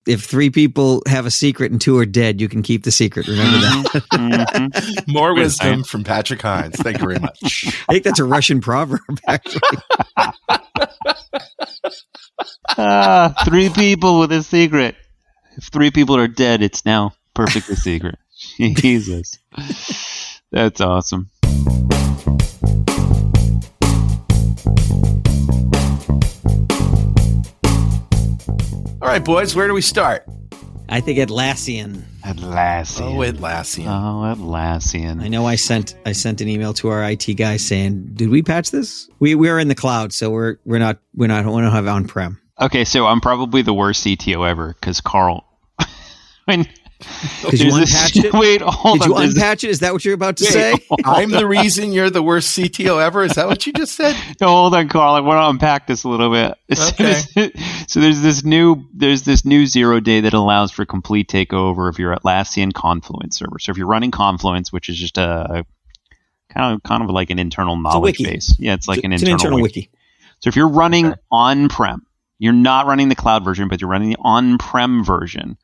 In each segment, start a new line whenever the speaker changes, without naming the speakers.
if 3 people have a secret and 2 are dead, you can keep the secret. Remember that.
More wisdom from Patrick Hines. Thank you very much.
I think that's a Russian proverb, actually.
3 people with a secret. If 3 people are dead, it's now perfectly secret. Jesus. That's awesome.
All right, boys, where do we start?
I think Atlassian.
Atlassian.
Oh, Atlassian.
Oh, Atlassian.
I know I sent an email to our IT guy saying, "Did we patch this? We're in the cloud, so we don't have on-prem."
Okay, so I'm probably the worst CTO ever because Carl.
Because you unpatched it?
Wait, hold on.
Did you unpatch it? Is that what you're about to say?
I'm the reason you're the worst CTO ever? Is that what you just said?
No, hold on, Carl. I want to unpack this a little bit.
Okay.
So there's this new 0 day that allows for complete takeover of your Atlassian Confluence server. So if you're running Confluence, which is just a kind of like an internal knowledge base. Yeah, it's like an internal wiki. So if you're running on-prem, you're not running the cloud version, but you're running the on-prem version.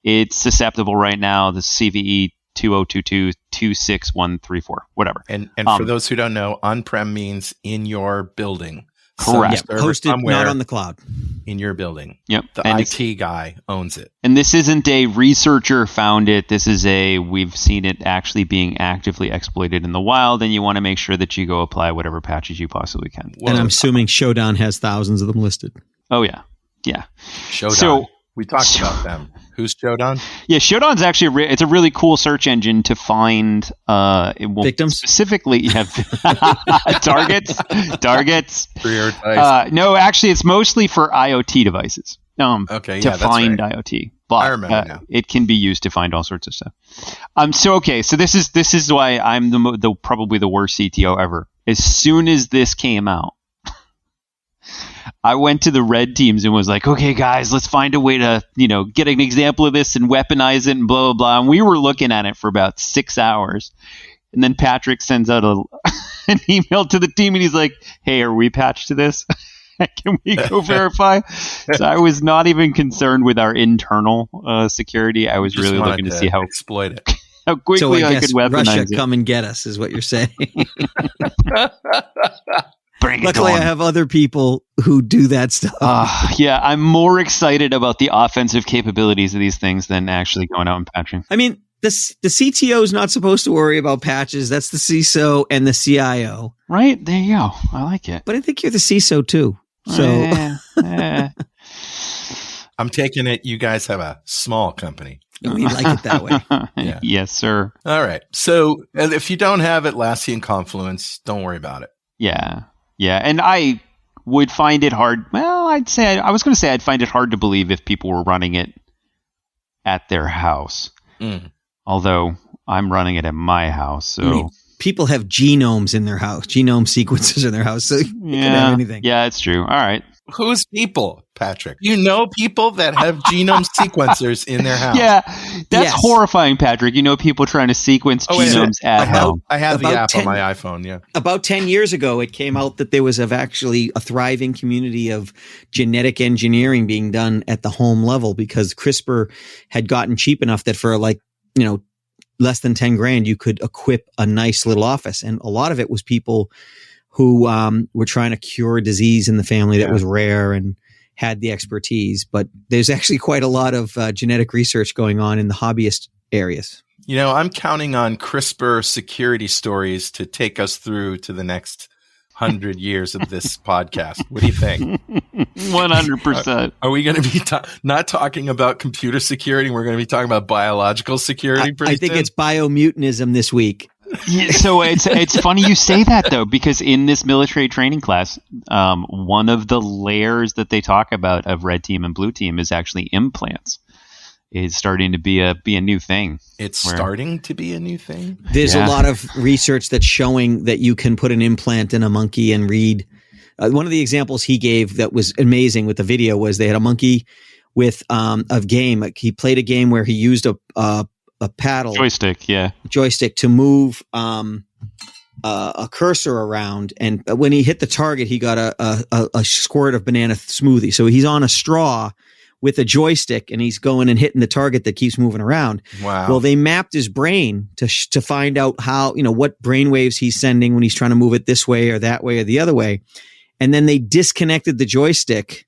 It's susceptible right now, the CVE 2022-26134, whatever.
And for those who don't know, on-prem means in your building.
Correct.
Yeah, hosted, not on the cloud.
In your building.
Yep.
The IT guy owns it.
And this isn't a researcher found it. This is we've seen it actually being actively exploited in the wild, and you want to make sure that you go apply whatever patches you possibly can.
And I'm assuming Shodan has thousands of them listed.
Oh, yeah. Yeah.
Shodan.
So,
we talked about them. Who's Shodan?
Yeah, Shodan's actually it's a really cool search engine to find
victims.
Specifically, you have targets.
Prioritize.
No, actually, it's mostly for IoT devices.
Okay,
to
yeah,
find
that's right.
IoT, but
I remember now.
It can be used to find all sorts of stuff. So this is why I'm probably the worst CTO ever. As soon as this came out, I went to the red teams and was like, okay, guys, let's find a way to, get an example of this and weaponize it and blah, blah, blah. And we were looking at it for about 6 hours. And then Patrick sends out an email to the team and he's like, hey, are we patched to this? Can we go verify? So I was not even concerned with our internal security. I was really looking to see how
exploit it.
How quickly
so
I could weaponize
Russia,
it.
Come and get us is what you're saying.
Luckily,
I have other people who do that stuff.
Yeah, I'm more excited about the offensive capabilities of these things than actually going out and patching.
I mean, the CTO is not supposed to worry about patches. That's the CISO and the CIO.
Right? There you go. I like it.
But I think you're the CISO too. So
I'm taking it you guys have a small company.
We like it that way.
Yeah. Yes, sir.
All right. So if you don't have Atlassian Confluence, don't worry about it.
Yeah. Yeah. And I would find it hard. Well, I'd find it hard to believe if people were running it at their house. Although I'm running it at my house. So
people have genomes in their house, genome sequences in their house. So you can have anything.
Yeah, it's true. All right.
Who's people, Patrick? You know people that have genome sequencers in their house.
Yeah, that's horrifying, Patrick. You know people trying to sequence genomes at home.
I have the app on my iPhone, yeah.
About 10 years ago, it came out that there was actually a thriving community of genetic engineering being done at the home level because CRISPR had gotten cheap enough that for less than 10 grand, you could equip a nice little office. And a lot of it was people who were trying to cure a disease in the family that was rare and had the expertise. But there's actually quite a lot of genetic research going on in the hobbyist areas.
I'm counting on CRISPR security stories to take us through to the next 100 years of this podcast. What do you think?
100%.
Are we going to be not talking about computer security? We're going to be talking about biological security.
I think it's biomutanism this week.
Yeah, so it's funny you say that though, because in this military training class, one of the layers that they talk about of red team and blue team is actually implants. Is starting to be a new thing.
Starting to be a new thing.
There's a lot of research that's showing that you can put an implant in a monkey and read. One of the examples he gave that was amazing with the video was they had a monkey with a game. He played a game where he used a paddle joystick to move a cursor around, and when he hit the target, he got a squirt of banana smoothie. So he's on a straw with a joystick, and he's going and hitting the target that keeps moving around.
Wow.
Well, they mapped his brain to find out how, what brain waves he's sending when he's trying to move it this way or that way or the other way. And then they disconnected the joystick,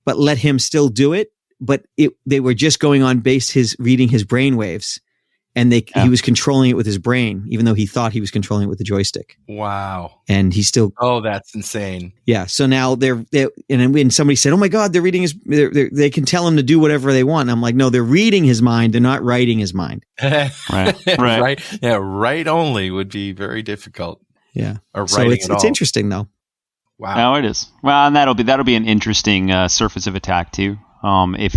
but let him still do it. But they were just going on reading his brain waves. And he was controlling it with his brain, even though he thought he was controlling it with the joystick.
Wow.
And he still.
Oh, that's insane.
Yeah. So now and somebody said, "Oh my God, they're reading they can tell him to do whatever they want." And I'm like, no, they're reading his mind. They're not writing his mind.
Right. Yeah. Write only would be very difficult.
Yeah.
Or
so
writing
it's interesting though.
Wow.
No, it is. Well, and that'll be an interesting surface of attack too. If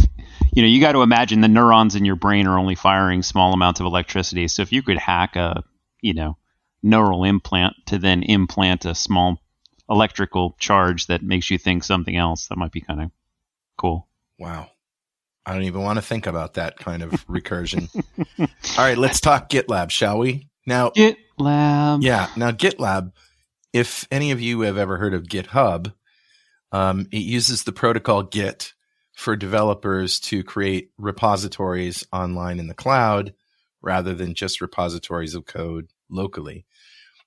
you got to imagine the neurons in your brain are only firing small amounts of electricity. So if you could hack a neural implant to then implant a small electrical charge that makes you think something else, that might be kind of cool.
Wow. I don't even want to think about that kind of recursion. All right, let's talk GitLab, shall we? Now,
GitLab.
Yeah. Now, GitLab, if any of you have ever heard of GitHub, it uses the protocol Git for developers to create repositories online in the cloud rather than just repositories of code locally.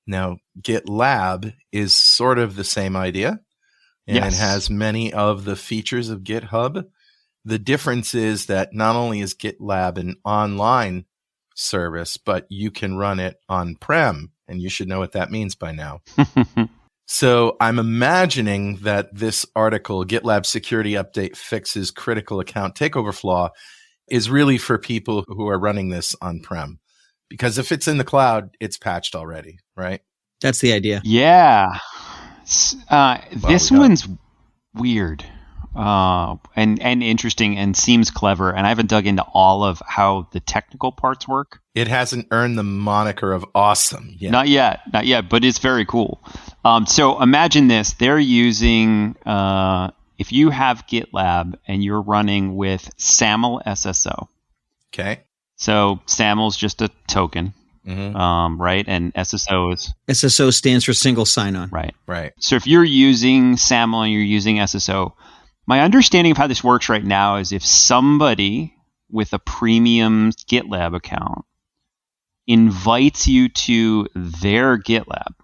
Now, GitLab is sort of the same idea, and It has many of the features of GitHub. The difference is that not only is GitLab an online service, but you can run it on-prem, and you should know what that means by now. So I'm imagining that this article, GitLab Security Update Fixes Critical Account Takeover Flaw, is really for people who are running this on-prem. Because if it's in the cloud, it's patched already, right?
That's the idea.
Yeah. This one's weird and interesting and seems clever. And I haven't dug into all of how the technical parts work.
It hasn't earned the moniker of awesome yet.
Not yet, but it's very cool. So imagine this. They're using, if you have GitLab and you're running with SAML SSO.
Okay.
So SAML's just a token, right? And
SSO stands for single sign-on.
Right. So if you're using SAML and you're using SSO, my understanding of how this works right now is if somebody with a premium GitLab account invites you to their GitLab,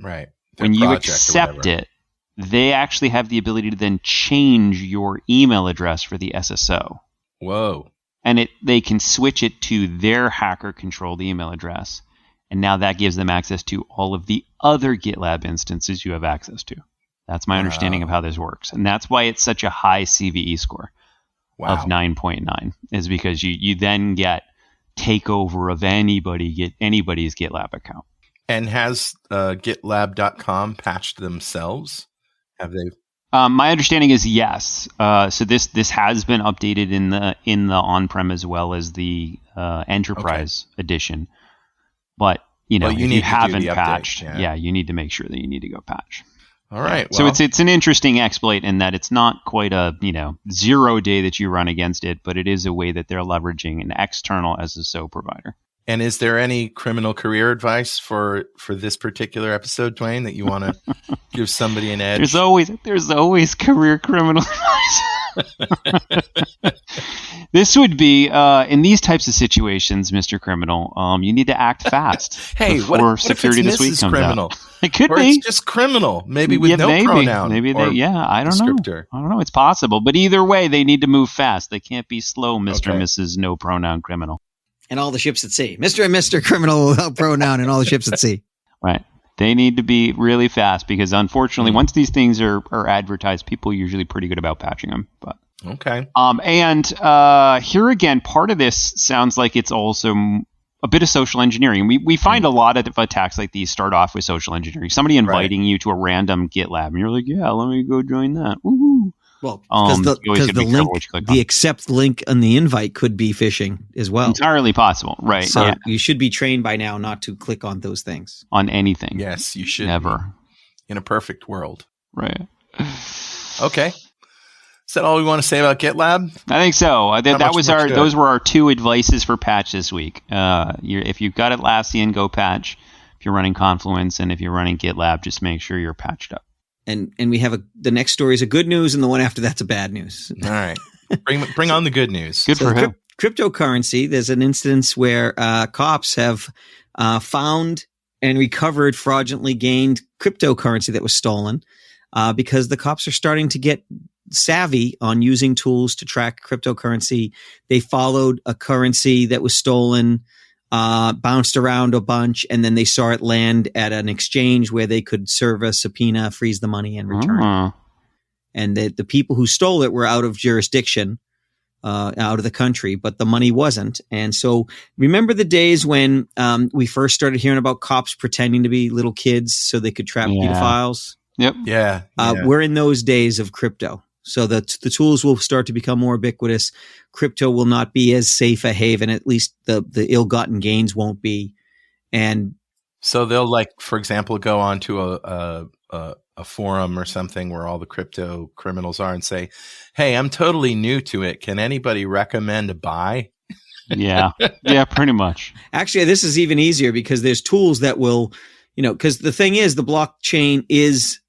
right?
When you accept it, they actually have the ability to then change your email address for the SSO.
Whoa.
And they can switch it to their hacker-controlled email address. And now that gives them access to all of the other GitLab instances you have access to. That's my understanding of how this works. And that's why it's such a high CVE score of 9.9, is because you then get takeover of anybody's GitLab account.
And has GitLab.com patched themselves? Have they?
My understanding is yes. So this has been updated in the on-prem as well as the enterprise edition. But if you haven't patched, you need to make sure that you need to go patch.
All right.
Well, so it's an interesting exploit in that it's not quite a 0 day that you run against it, but it is a way that they're leveraging an external SSO provider.
And is there any criminal career advice for this particular episode, Dwayne, that you want to give somebody an edge?
There's always career criminal advice. This would be in these types of situations, Mr. Criminal. You need to act fast.
Hey,
before Security
if it's
This Week comes
criminal?
out. It could
or
be.
It's just criminal, maybe with no pronoun.
Maybe
I
don't know. I don't know. It's possible, but either way, they need to move fast. They can't be slow, Mr. and Mrs. No pronoun criminal.
And all the ships at sea. Mr. and Mr. Criminal without pronoun and all the ships at sea.
Right. They need to be really fast because unfortunately, once these things are advertised, people are usually pretty good about patching them. But
okay.
And here again, part of this sounds like it's also a bit of social engineering. We find a lot of attacks like these start off with social engineering. Somebody inviting you to a random GitLab, and you're like, yeah, let me go join that. Woo-hoo.
Well, because the link, the accept link on the invite could be phishing as well.
Entirely possible, right?
So you should be trained by now not to click on those things.
On anything.
Yes, you should.
Never.
In a perfect world.
Right.
Okay. Is that all we want to say about GitLab?
I think so. Those were our two advices for patch this week. If you've got Atlassian, go patch. If you're running Confluence and if you're running GitLab, just make sure you're patched up.
And we have the next story is a good news and the one after that's a bad news.
All right. Bring on the good news.
Good for him.
Cryptocurrency, there's an instance where cops have found and recovered fraudulently gained cryptocurrency that was stolen because the cops are starting to get savvy on using tools to track cryptocurrency. They followed a currency that was stolen, bounced around a bunch, and then they saw it land at an exchange where they could serve a subpoena, freeze the money, and return it. And the people who stole it were out of jurisdiction, out of the country, but the money wasn't. And so remember the days when we first started hearing about cops pretending to be little kids so they could trap pedophiles?
Yep.
Yeah.
We're in those days of crypto. So the tools will start to become more ubiquitous. Crypto will not be as safe a haven. At least the ill-gotten gains won't be. And
so they'll, like, for example, go onto a forum or something where all the crypto criminals are and say, "Hey, I'm totally new to it. Can anybody recommend a buy?"
Yeah. Yeah, pretty much.
Actually, this is even easier because there's tools that will, because the thing is, the blockchain is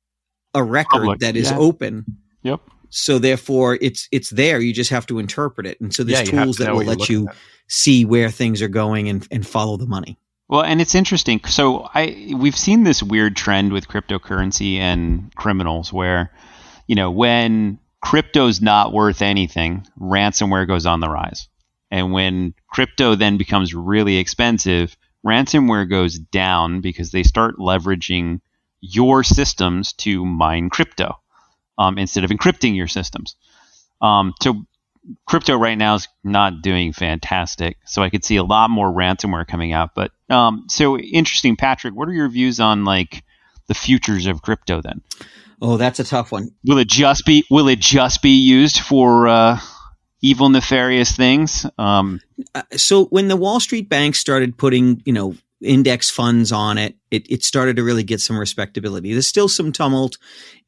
a record that is open.
Yep.
So therefore, it's there. You just have to interpret it. And so there's tools that will let you see where things are going and follow the money.
Well, and it's interesting. So we've seen this weird trend with cryptocurrency and criminals where, when crypto's not worth anything, ransomware goes on the rise. And when crypto then becomes really expensive, ransomware goes down because they start leveraging your systems to mine crypto instead of encrypting your systems. So crypto right now is not doing fantastic. So I could see a lot more ransomware coming out. But so interesting, Patrick, what are your views on like the futures of crypto then?
Oh, that's a tough one.
Will it just be used for evil, nefarious things?
So when the Wall Street banks started putting, index funds on it, it started to really get some respectability. There's still some tumult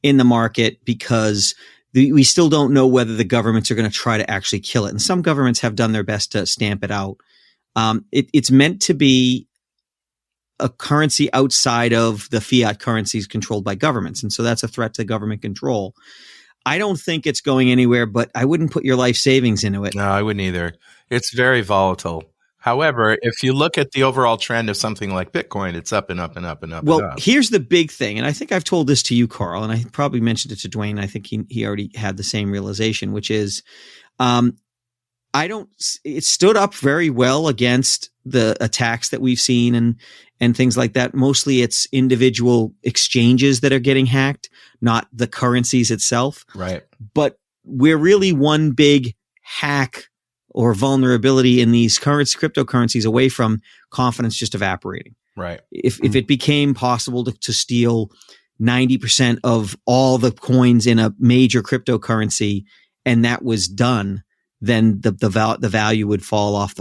in the market because we still don't know whether the governments are going to try to actually kill it. And some governments have done their best to stamp it out. It's meant to be a currency outside of the fiat currencies controlled by governments. And so that's a threat to government control. I don't think it's going anywhere, but I wouldn't put your life savings into it.
No, I wouldn't either. It's very volatile. However, if you look at the overall trend of something like Bitcoin, it's up and up and up and up.
Well,
and up.
Here's the big thing, and I think I've told this to you, Carl, and I probably mentioned it to Dwayne. I think he already had the same realization, which is, it stood up very well against the attacks that we've seen and things like that. Mostly it's individual exchanges that are getting hacked, not the currencies itself.
Right.
But we're really one big hack or vulnerability in these cryptocurrencies away from confidence just evaporating.
Right.
If it became possible to steal 90% of all the coins in a major cryptocurrency and that was done, then the value would fall off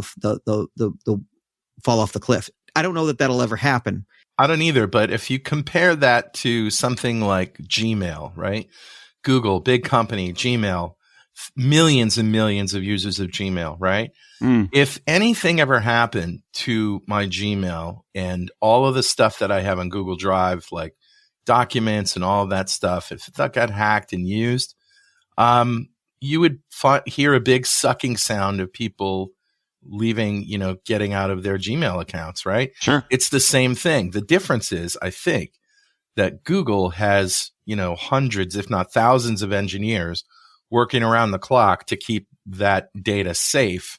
fall off the cliff. I don't know that that'll ever happen.
I don't either, but if you compare that to something like Gmail, right? Google, big company, Gmail, millions and millions of users of Gmail, right? If anything ever happened to my Gmail and all of the stuff that I have on Google Drive, like documents and all of that stuff, if that got hacked and used, you would hear a big sucking sound of people leaving, getting out of their Gmail accounts, right?
Sure.
It's the same thing. The difference is, I think, that Google has, hundreds, if not thousands of engineers working around the clock to keep that data safe.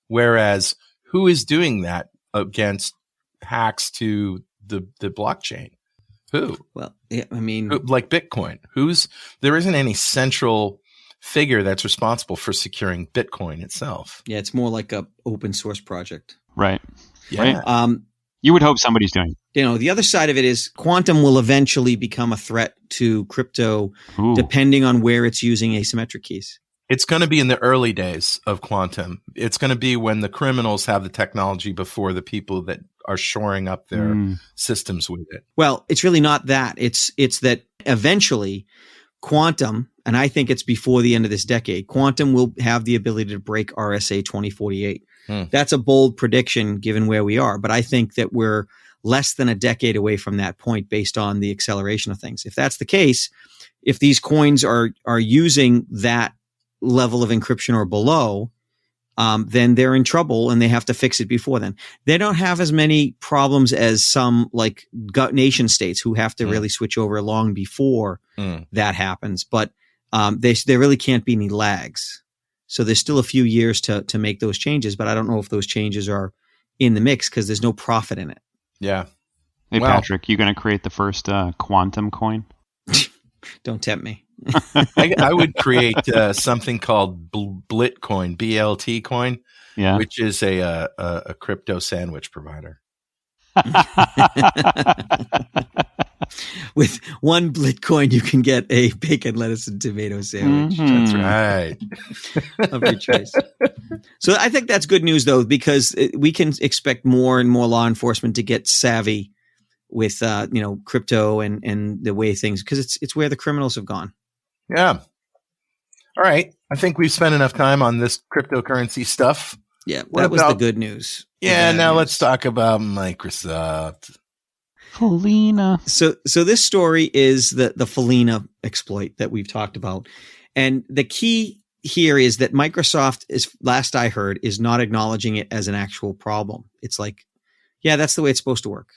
Whereas who is doing that against hacks to the blockchain? Who?
Well, yeah, I mean,
like Bitcoin. There isn't any central figure that's responsible for securing Bitcoin itself.
Yeah, it's more like a open source project.
Right.
Yeah.
Right. You would hope somebody's doing it.
The other side of it is quantum will eventually become a threat to crypto, depending on where it's using asymmetric keys.
It's going to be in the early days of quantum. It's going to be when the criminals have the technology before the people that are shoring up their systems with it.
Well, it's really not that. It's that eventually quantum, and I think it's before the end of this decade, quantum will have the ability to break RSA 2048. That's a bold prediction given where we are, but I think that we're less than a decade away from that point based on the acceleration of things. If that's the case, if these coins are using that level of encryption or below, then they're in trouble and they have to fix it before then. They don't have as many problems as some like nation states who have to really switch over long before that happens. But there really can't be any lags. So there's still a few years to make those changes, but I don't know if those changes are in the mix because there's no profit in it.
Yeah.
Hey, Patrick, you going to create the first quantum coin?
Don't tempt me.
I would create something called BLTCoin, BLTCoin, which is a crypto sandwich provider.
With one Bitcoin, you can get a bacon, lettuce, and tomato sandwich.
That's right.
Of your choice. So I think that's good news, though, because we can expect more and more law enforcement to get savvy with crypto and the way things, because it's where the criminals have gone.
Yeah. All right. I think we've spent enough time on this cryptocurrency stuff.
Yeah, that was the good news.
Yeah, now let's talk about Microsoft.
Felina.
So this story is the Felina exploit that we've talked about. And the key here is that Microsoft is, last I heard, is not acknowledging it as an actual problem. It's like, yeah, that's the way it's supposed to work.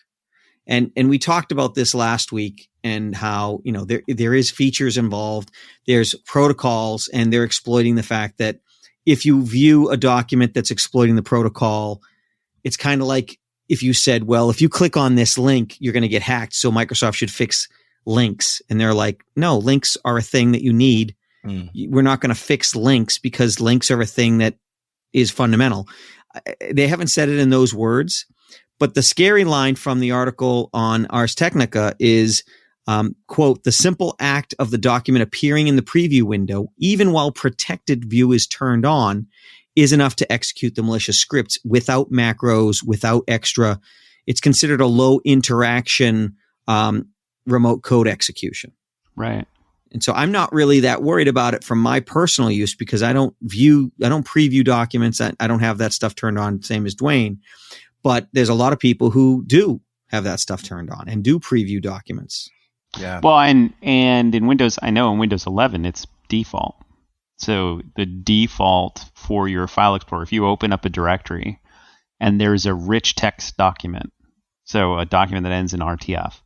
And we talked about this last week and how, there is features involved. There's protocols, and they're exploiting the fact that if you view a document that's exploiting the protocol, it's kind of like if you said, well, if you click on this link, you're going to get hacked. So Microsoft should fix links. And they're like, no, links are a thing that you need. We're not going to fix links because links are a thing that is fundamental. They haven't said it in those words. But the scary line from the article on Ars Technica is, quote, the simple act of the document appearing in the preview window, even while protected view is turned on, is enough to execute the malicious scripts without macros, without extra. It's considered a low interaction remote code execution.
Right.
And so I'm not really that worried about it from my personal use because I don't preview documents. I don't have that stuff turned on, same as Dwayne. But there's a lot of people who do have that stuff turned on and do preview documents.
Yeah.
Well, and in Windows, I know in Windows 11, it's default. So the default for your file explorer, if you open up a directory and there's a rich text document, so a document that ends in RTF,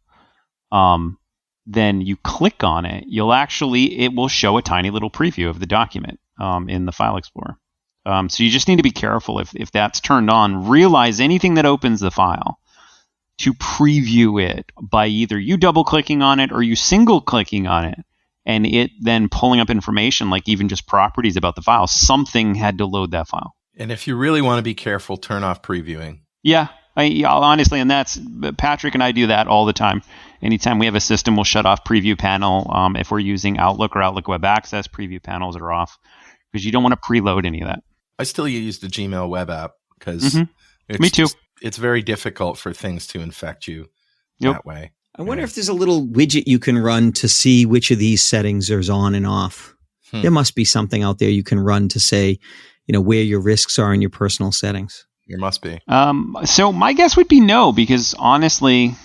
then you click on it, it will show a tiny little preview of the document in the file explorer. So you just need to be careful if that's turned on. Realize anything that opens the file to preview it by either you double-clicking on it or you single-clicking on it, and it then pulling up information like even just properties about the file. Something had to load that file.
And if you really want to be careful, turn off previewing.
Yeah, honestly, and that's Patrick and I do that all the time. Anytime we have a system, we'll shut off preview panel. If we're using Outlook or Outlook Web Access, preview panels are off because you don't want to preload any of that.
I still use the Gmail web app because
Me too.
It's very difficult for things to infect you that way.
I wonder if there's a little widget you can run to see which of these settings is on and off. There must be something out there you can run to say, where your risks are in your personal settings.
There must be.
So my guess would be no, because honestly,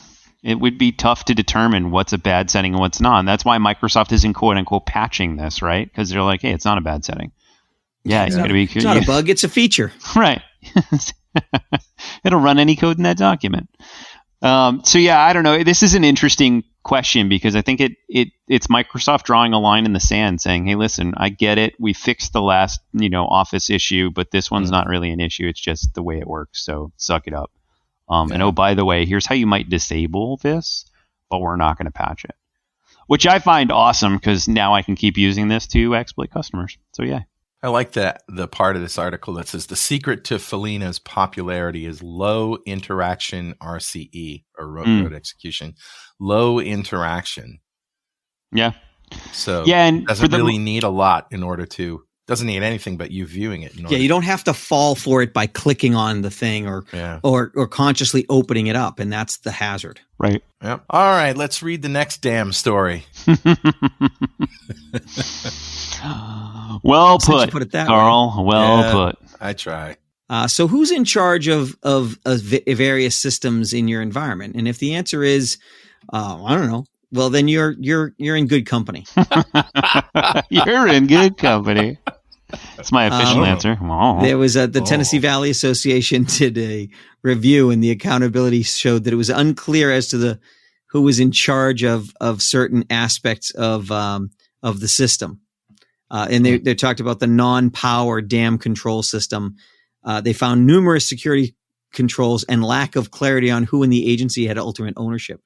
it would be tough to determine what's a bad setting and what's not. And that's why Microsoft isn't quote unquote patching this, right? Because they're like, hey, it's not a bad setting. Yeah, it's
not a bug, it's a feature.
Right. It'll run any code in that document. So yeah, I don't know. This is an interesting question because I think it's Microsoft drawing a line in the sand saying, hey, listen, I get it. We fixed the last, Office issue, but this one's not really an issue. It's just the way it works. So suck it up. And oh, by the way, here's how you might disable this, but we're not going to patch it, which I find awesome because now I can keep using this to exploit customers. So yeah.
I like the part of this article that says the secret to Felina's popularity is low interaction RCE or road execution. Low interaction.
Yeah.
So
and
it doesn't really need a lot doesn't need anything but you viewing it.
You don't have to fall for it by clicking on the thing or consciously opening it up, and that's the hazard.
Right.
Yep. All right, let's read the next damn story.
Well put,
put it that
Carl.
way.
Well put.
I try.
So who's in charge of various systems in your environment? And if the answer is, I don't know, well then you're in good company.
You're in good company. That's my official answer. Oh.
There was the Tennessee Valley Association did a review, and the accountability showed that it was unclear as to who was in charge of certain aspects of the system. And they talked about the non-power dam control system. They found numerous security controls and lack of clarity on who in the agency had ultimate ownership.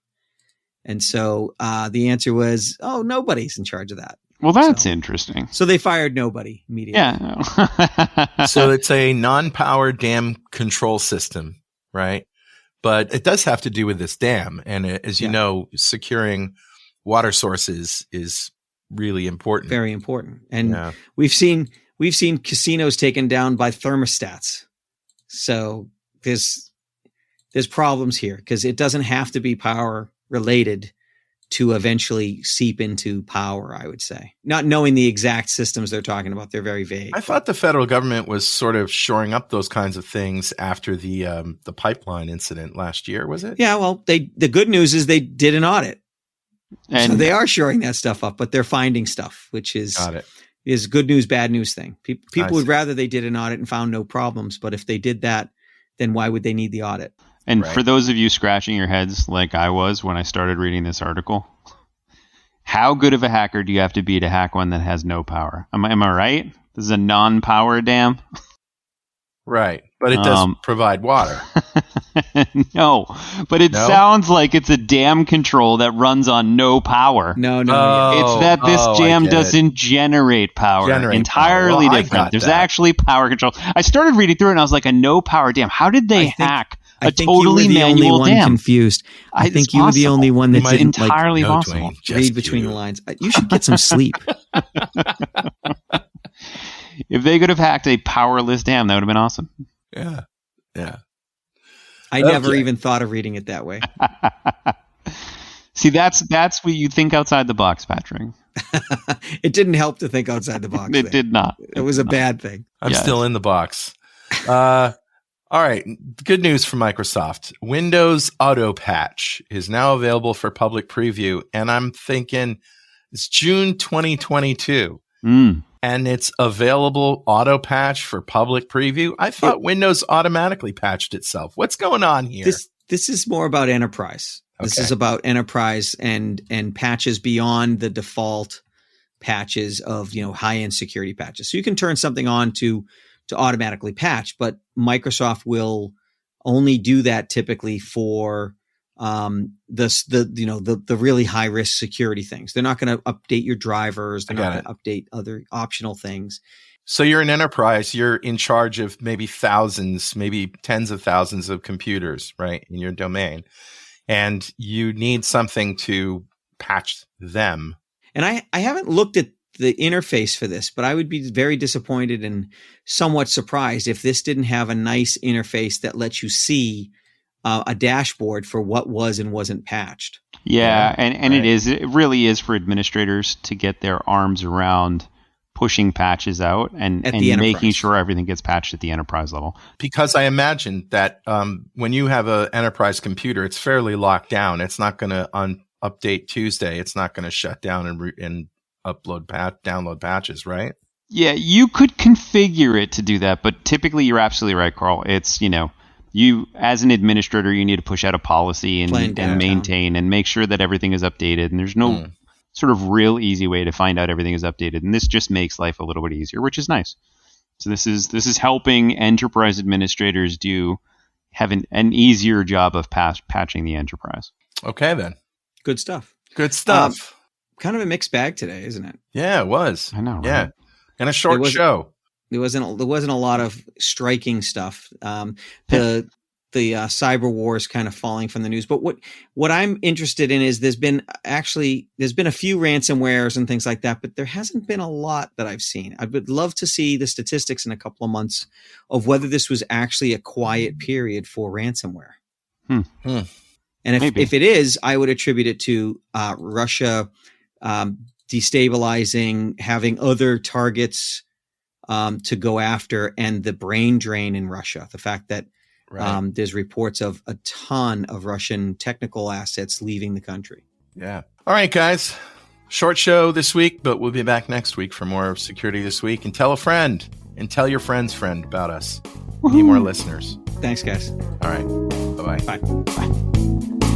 And so the answer was, nobody's in charge of that.
Well, that's interesting.
So they fired nobody immediately.
Yeah.
So it's a non-power dam control system, right? But it does have to do with this dam. And as you know, securing water sources is really important.
Very important. And we've seen casinos taken down by thermostats. So there's problems here because it doesn't have to be power related to eventually seep into power, I would say. Not knowing the exact systems they're talking about, they're very vague.
I thought the federal government was sort of shoring up those kinds of things after the pipeline incident last year, was it?
Yeah, well, the good news is they did an audit. And so they are shoring that stuff up, but they're finding stuff, which is good news, bad news thing. People would rather they did an audit and found no problems, but if they did that, then why would they need the audit?
And for those of you scratching your heads like I was when I started reading this article, how good of a hacker do you have to be to hack one that has no power? Am I right? This is a non-power dam?
Right. But it does provide water.
No. But it sounds like it's a dam control that runs on no power.
No.
It's that this jam doesn't generate power. Entirely different. There's actually power control. I started reading through it and I was like, a no power dam. How did they hack a totally manual dam?
Confused. I think you were the only one that didn't
entirely possible.
Read between the lines. You should get some sleep.
If they could have hacked a powerless dam, that would have been awesome.
Yeah.
I never even thought of reading it that way.
See, that's what you think outside the box, Patrick.
It didn't help to think outside the box.
It did not.
It was a bad thing.
I'm still in the box. All right. Good news for Microsoft. Windows Auto Patch is now available for public preview. And I'm thinking it's June 2022. And it's available auto patch for public preview. I thought Windows automatically patched itself. What's going on here?
This is more about enterprise. Okay. This is about enterprise and patches beyond the default patches of, high-end security patches. So you can turn something on to automatically patch, but Microsoft will only do that typically for the really high risk security things. They're not going to update your drivers. They're not going to update other optional things.
So you're an enterprise. You're in charge of maybe thousands, maybe tens of thousands of computers, right, in your domain, and you need something to patch them. And
I haven't looked at the interface for this, but I would be very disappointed and somewhat surprised if this didn't have a nice interface that lets you see a dashboard for what was and wasn't patched.
Yeah, and it really is for administrators to get their arms around pushing patches out and making sure everything gets patched at the enterprise level.
Because I imagine that when you have an enterprise computer, it's fairly locked down. It's not going to update Tuesday. It's not going to shut down and download patches, right?
Yeah, you could configure it to do that, but typically you're absolutely right, Carl. It's, you as an administrator, you need to push out a policy and maintain and make sure that everything is updated. And there's no sort of real easy way to find out everything is updated. And this just makes life a little bit easier, which is nice. So this is helping enterprise administrators have an easier job of patching the enterprise.
Okay, then.
Good stuff.
Kind
of a mixed bag today, isn't it?
Yeah, it was.
I know. Right?
Yeah, and a short show.
There wasn't a lot of striking stuff. The cyber war is kind of falling from the news. But what I'm interested in is there's been a few ransomwares and things like that, but there hasn't been a lot that I've seen. I would love to see the statistics in a couple of months of whether this was actually a quiet period for ransomware. And if it is, I would attribute it to Russia destabilizing, having other targets to go after, and the brain drain in Russia. The fact that there's reports of a ton of Russian technical assets leaving the country.
Yeah. All right, guys. Short show this week, but we'll be back next week for more Security This Week. And tell a friend and tell your friend's friend about us. We need more listeners.
Thanks, guys.
All right. Bye-bye.
Bye. Bye.